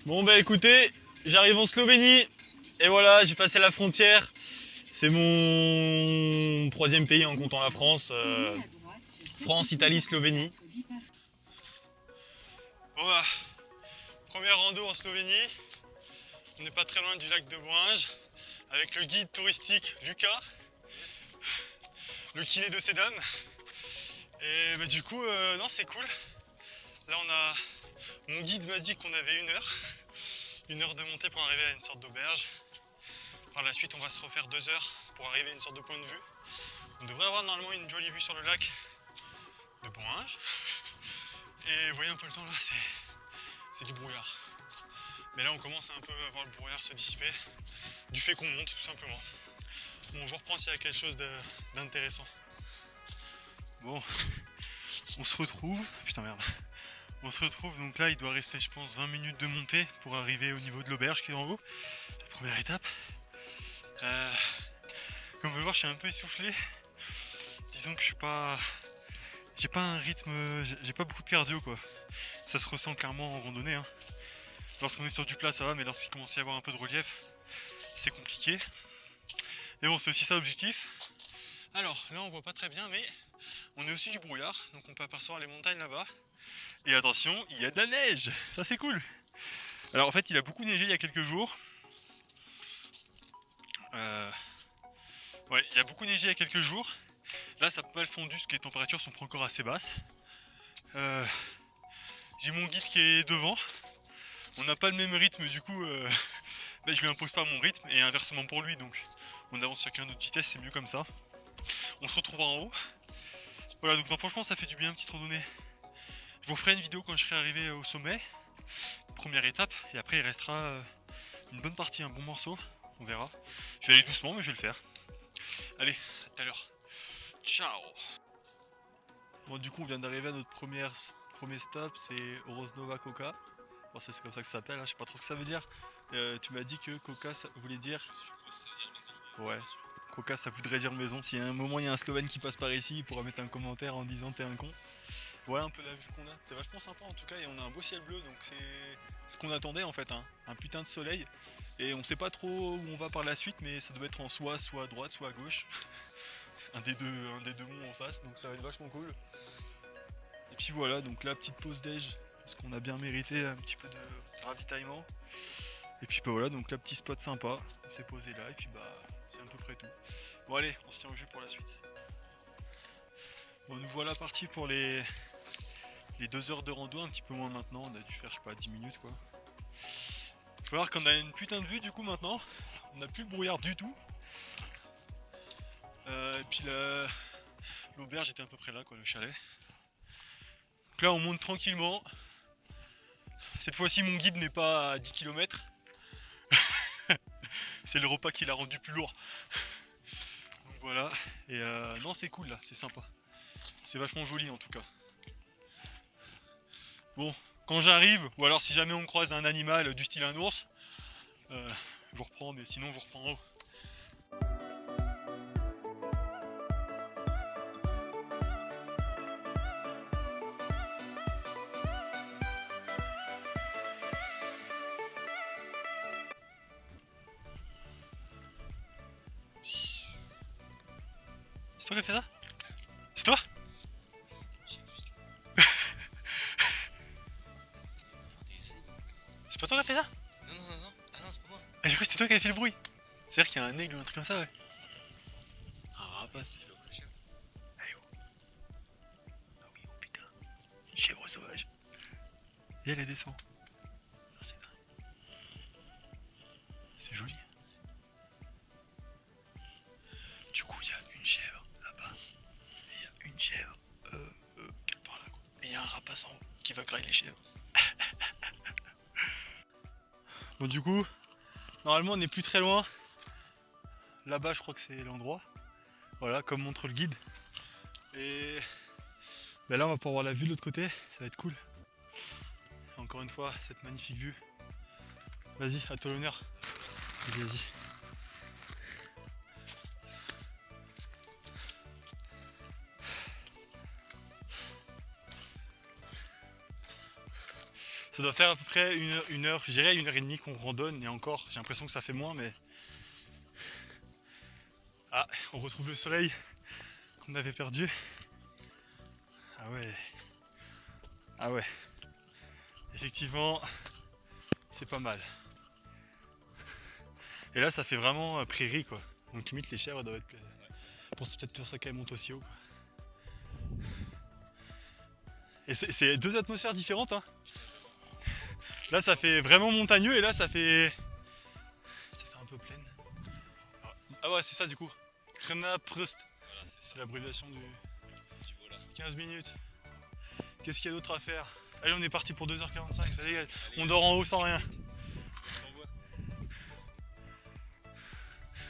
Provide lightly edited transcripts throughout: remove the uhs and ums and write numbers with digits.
Bon bah écoutez, j'arrive en Slovénie et voilà, j'ai passé la frontière. C'est mon troisième pays en comptant la France. France, Italie, Slovénie. Bon bah, première rando en Slovénie. On n'est pas très loin du lac de Boinge avec le guide touristique Lucas, le kiné de ces dames. Et bah du coup, non c'est cool. Là on a, mon guide m'a dit qu'on avait une heure de montée pour arriver à une sorte d'auberge. Par la suite, on va se refaire 2 heures pour arriver à une sorte de point de vue. On devrait avoir normalement une jolie vue sur le lac de Boinge. Et vous voyez un peu le temps là, c'est du brouillard. Mais là, on commence un peu à voir le brouillard se dissiper du fait qu'on monte tout simplement. Bon, je reprends s'il y a quelque chose d'intéressant. Bon, on se retrouve. Putain, merde. On se retrouve, donc là, il doit rester, je pense, 20 minutes de montée pour arriver au niveau de l'auberge qui est en haut. La première étape. Comme on peut voir, je suis un peu essoufflé. Disons que je suis pas. J'ai pas un rythme. J'ai pas beaucoup de cardio quoi. Ça se ressent clairement en randonnée. Hein. Lorsqu'on est sur du plat, ça va, mais lorsqu'il commence à y avoir un peu de relief, c'est compliqué. Mais bon, c'est aussi ça l'objectif. Alors là, on voit pas très bien, mais on est au-dessus du brouillard, donc on peut apercevoir les montagnes là-bas. Et attention, il y a de la neige. Ça, c'est cool. Alors en fait, il a beaucoup neigé il y a quelques jours. Ouais, il a beaucoup neigé il y a quelques jours. Là, ça a pas mal fondu, parce que les températures sont pas encore assez basses. J'ai mon guide qui est devant. On n'a pas le même rythme, du coup, bah, je lui impose pas mon rythme, et inversement pour lui, donc on avance chacun à notre vitesse, c'est mieux comme ça. On se retrouve en haut. Voilà, donc non, franchement, ça fait du bien, petite randonnée. Je vous ferai une vidéo quand je serai arrivé au sommet. Première étape, et après il restera une bonne partie, un bon morceau. On verra. Je vais aller doucement, mais je vais le faire. Allez, à tout à l'heure. Ciao. Bon, du coup, on vient d'arriver à notre premier stop, c'est Orosnova Coca. Bon, c'est comme ça que ça s'appelle, hein, je sais pas trop ce que ça veut dire. Tu m'as dit que Coca, ça voulait dire. Je suppose ça veut dire maison. Ouais. Coca, ça voudrait dire maison. Si à un moment il y a un Slovène qui passe par ici, il pourra mettre un commentaire en disant t'es un con. Voilà un peu la vue qu'on a. C'est vachement sympa en tout cas, et on a un beau ciel bleu, donc c'est ce qu'on attendait en fait, hein. Un putain de soleil. Et on sait pas trop où on va par la suite, mais ça doit être en soit à droite, soit à gauche. Un des deux monts en face, donc ça va être vachement cool. Et puis voilà, donc là, petite pause déj, parce qu'on a bien mérité un petit peu de ravitaillement. Et puis bah voilà, donc là, petit spot sympa, on s'est posé là, et puis bah c'est à peu près tout. Bon allez, on se tient au jus pour la suite. Bon, nous voilà partis pour les 2 heures de rando, un petit peu moins maintenant, on a dû faire je sais pas 10 minutes quoi. Faut voir qu'on a une putain de vue du coup maintenant, on n'a plus le brouillard du tout. Et puis l'auberge était à peu près là quoi, le chalet. Donc là on monte tranquillement. Cette fois-ci mon guide n'est pas à 10 km. C'est le repas qui l'a rendu plus lourd. Donc voilà, et non c'est cool là, c'est sympa. C'est vachement joli en tout cas. Bon, quand j'arrive, ou alors si jamais on croise un animal du style un ours, je vous reprends, mais sinon je vous reprends en haut. C'est toi qui as fait ça? C'est toi? C'est pas toi qui as fait ça? Non, ah non, c'est pas moi. Ah, j'ai cru que c'était toi qui avais fait le bruit. C'est-à-dire qu'il y a un aigle ou un truc comme ça, ouais. Un rapace. Elle est où? Ah oui, oh putain. Une chèvre sauvage. Et elle descend. Ah, c'est dingue. C'est joli. Du coup, il y a une chèvre là-bas. Et il y a une chèvre quelque part là, quoi. Et il y a un rapace en haut qui va grailler les chèvres. Bon, du coup, normalement, on n'est plus très loin. Là-bas, je crois que c'est l'endroit. Voilà, comme montre le guide. Et ben là, on va pouvoir voir la vue de l'autre côté. Ça va être cool. Et encore une fois, cette magnifique vue. Vas-y, à toi l'honneur. Vas-y, vas-y. Ça doit faire à peu près une heure, je dirais 1 heure et demie qu'on randonne, et encore, j'ai l'impression que ça fait moins, mais... Ah, on retrouve le soleil qu'on avait perdu. Ah ouais. Ah ouais. Effectivement, c'est pas mal. Et là, ça fait vraiment prairie, quoi. Donc limite, les chèvres doivent être pleines. C'est peut-être pour ça qu'elles montent aussi haut, quoi. Et c'est deux atmosphères différentes, hein. Là, ça fait vraiment montagneux, et là, ça fait un peu plaine. Ah ouais, c'est ça, du coup. Krenaprust. Voilà, C'est l'abréviation du petit voilà. 15 minutes. Qu'est-ce qu'il y a d'autre à faire? Allez, on est parti pour 2h45, allez, Allez, on dort en haut sans rien. on t'envoie.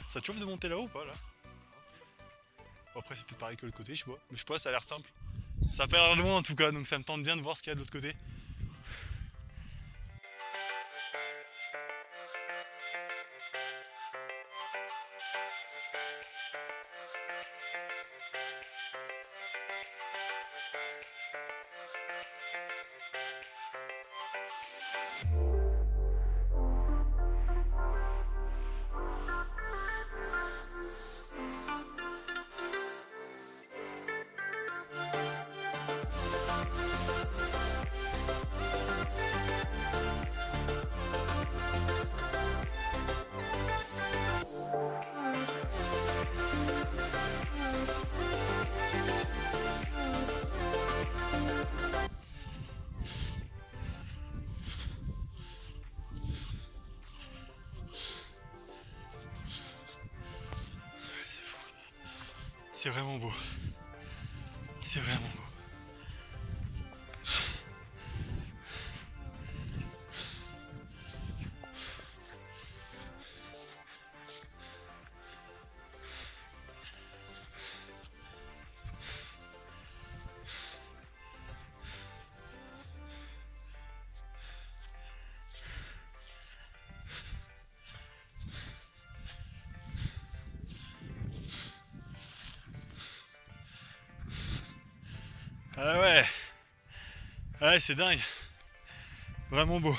Ça te chauffe de monter là-haut ou pas, là? Bon, après, c'est peut-être pareil que le côté, je sais pas. Mais je sais pas, ça a l'air simple. Ça a pas l'air loin en tout cas, donc ça me tente bien de voir ce qu'il y a de l'autre côté. C'est vraiment beau. C'est vraiment beau. Ah ouais. Ouais, c'est dingue. Vraiment beau.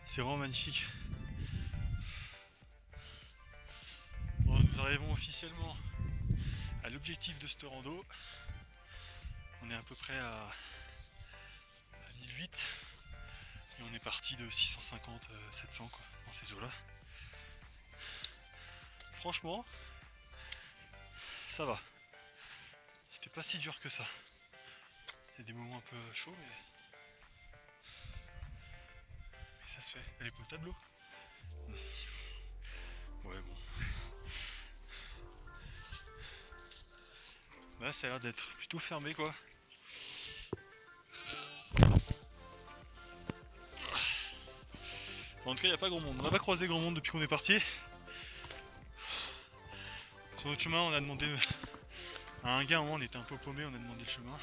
C'est vraiment magnifique. Bon, nous arrivons officiellement à l'objectif de ce rando. On est à peu près à 1008 et on est parti de 650, 700 quoi, dans ces eaux là. Franchement, ça va. C'était pas si dur que ça. Il y a des moments un peu chauds mais ça se fait. Elle est potable l'eau? Ouais bon. Là ça a l'air d'être plutôt fermé quoi. En tout cas il n'y a pas grand monde. On n'a pas croisé grand monde depuis qu'on est parti. Sur notre chemin on a demandé à un gars, à un moment on était un peu paumé, on a demandé le chemin.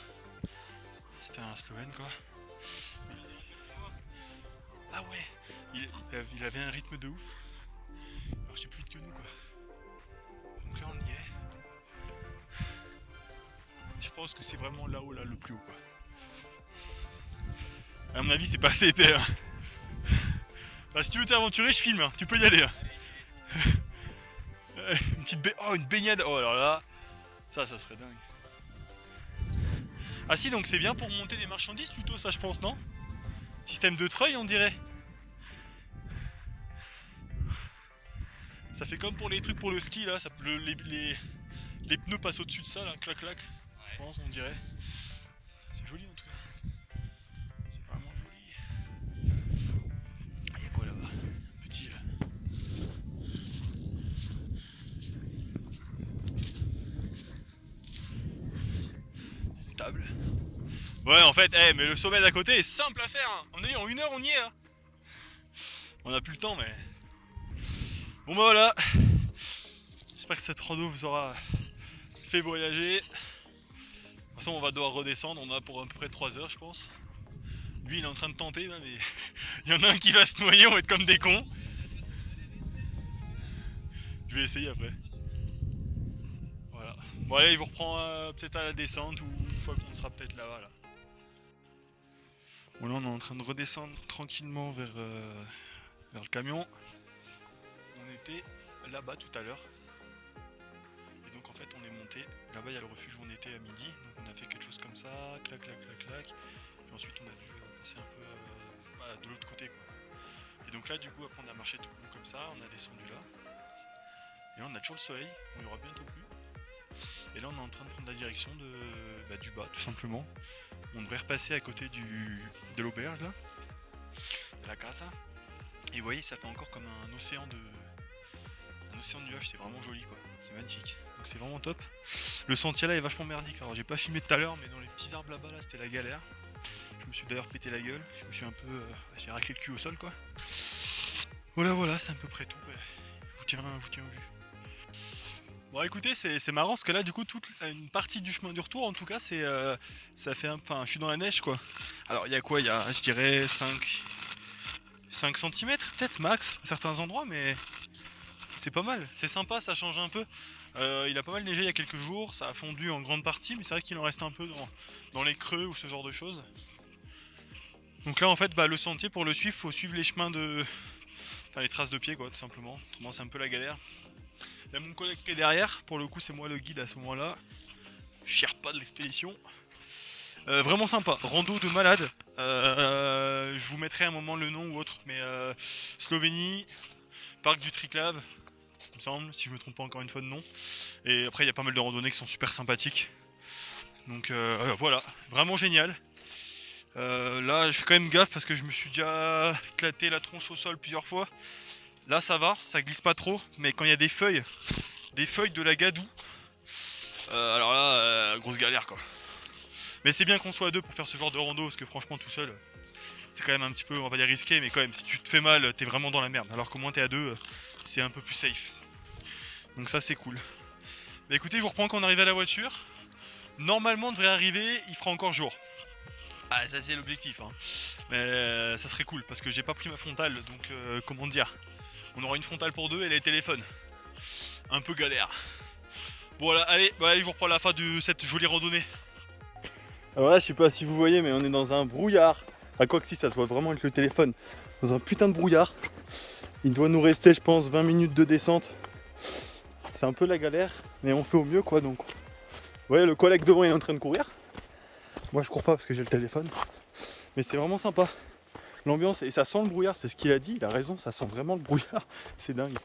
C'était un Slovène quoi. Ah ouais, il avait un rythme de ouf. Il marchait plus vite que nous quoi. Donc là on y est. Je pense que c'est vraiment là-haut là le plus haut quoi. À mon avis c'est pas assez épais hein. Bah, si tu veux t'aventurer je filme hein. Tu peux y aller hein. Une petite oh une baignade. Oh alors là, ça serait dingue. Ah si donc c'est bien pour monter des marchandises plutôt ça je pense non? Système de treuil on dirait. Ça fait comme pour les trucs pour le ski là, ça, les pneus passent au-dessus de ça là, clac clac. Ouais. Je pense on dirait. C'est joli en tout cas. C'est vraiment joli. Il y a quoi là-bas? Petit là. Une table. Ouais en fait, mais le sommet d'à côté est simple à faire hein. On a dit en 1 heure on y est hein. On a plus le temps mais... Bon bah voilà. J'espère que cette rando vous aura fait voyager. De toute façon on va devoir redescendre, on a pour à peu près 3 heures je pense. Lui il est en train de tenter là mais il y en a un qui va se noyer, on va être comme des cons. Je vais essayer après. Bon allez, il vous reprend peut-être à la descente ou une fois qu'on sera peut-être là-bas là. Bon là on est en train de redescendre tranquillement vers le camion. On était là-bas tout à l'heure. Et donc en fait on est monté. Là-bas il y a le refuge où on était à midi. Donc on a fait quelque chose comme ça, clac clac clac clac. Puis ensuite on a dû passer un peu de l'autre côté quoi. Et donc là du coup après on a marché tout le long comme ça, on a descendu là. Et là on a toujours le soleil, on y aura bientôt plus. Et là on est en train de prendre la direction du bas tout simplement. On devrait repasser à côté de l'auberge là, de la casa. Et vous voyez ça fait encore comme un océan de nuages, c'est vraiment joli quoi, c'est magnifique. Donc c'est vraiment top. Le sentier là est vachement merdique, alors j'ai pas filmé tout à l'heure mais dans les petits arbres là-bas là c'était la galère. Je me suis d'ailleurs pété la gueule, je me suis un peu... j'ai raclé le cul au sol quoi. Voilà, c'est à peu près tout. Je vous tiens au jus. Bon écoutez, c'est marrant parce que là du coup toute une partie du chemin du retour en tout cas c'est ça fait enfin je suis dans la neige quoi. Alors il y a quoi, il y a je dirais 5 cm peut-être max à certains endroits mais c'est pas mal, c'est sympa, ça change un peu. Il a pas mal neigé il y a quelques jours, ça a fondu en grande partie mais c'est vrai qu'il en reste un peu dans les creux ou ce genre de choses. Donc là en fait le sentier pour le suivre faut suivre les chemins enfin les traces de pied quoi tout simplement, autrement c'est un peu la galère. Il y a mon collègue qui est derrière, pour le coup c'est moi le guide à ce moment là. Sherpa de l'expédition. Vraiment sympa, rando de malade. Je vous mettrai un moment le nom ou autre, mais Slovénie, parc du Triclave, il me semble, si je me trompe pas encore une fois de nom. Et après il y a pas mal de randonnées qui sont super sympathiques. Donc voilà, vraiment génial. Là je fais quand même gaffe parce que je me suis déjà éclaté la tronche au sol plusieurs fois. Là ça va, ça glisse pas trop, mais quand il y a des feuilles de la gadoue, alors là, grosse galère quoi. Mais c'est bien qu'on soit à deux pour faire ce genre de rando, parce que franchement tout seul, c'est quand même un petit peu, on va pas dire risqué, mais quand même si tu te fais mal, t'es vraiment dans la merde. Alors qu'au moins t'es à deux, c'est un peu plus safe. Donc ça c'est cool. Bah écoutez, je vous reprends quand on arrive à la voiture. Normalement on devrait arriver, il fera encore jour. Ah ça c'est l'objectif hein. Mais ça serait cool, parce que j'ai pas pris ma frontale, donc comment dire. On aura une frontale pour deux et les téléphones. Un peu galère. Voilà, allez, je vous reprends la fin de cette jolie randonnée. Alors là, je sais pas si vous voyez, mais on est dans un brouillard. À quoi que si, ça se voit vraiment avec le téléphone. Dans un putain de brouillard. Il doit nous rester, je pense, 20 minutes de descente. C'est un peu la galère, mais on fait au mieux quoi. Donc, vous voyez, le collègue devant il est en train de courir. Moi, je cours pas parce que j'ai le téléphone. Mais c'est vraiment sympa. L'ambiance, et ça sent le brouillard, c'est ce qu'il a dit, il a raison, ça sent vraiment le brouillard, c'est dingue.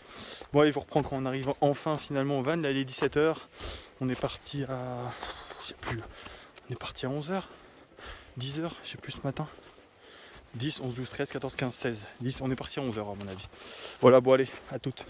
Bon allez, je vous reprends quand on arrive enfin finalement au van, là il est 17h, on est parti à... je sais plus, on est parti à 11h, 10h, je sais plus ce matin. 10, 11, 12, 13, 14, 15, 16, 10, on est parti à 11h à mon avis. Voilà, bon allez, à toutes.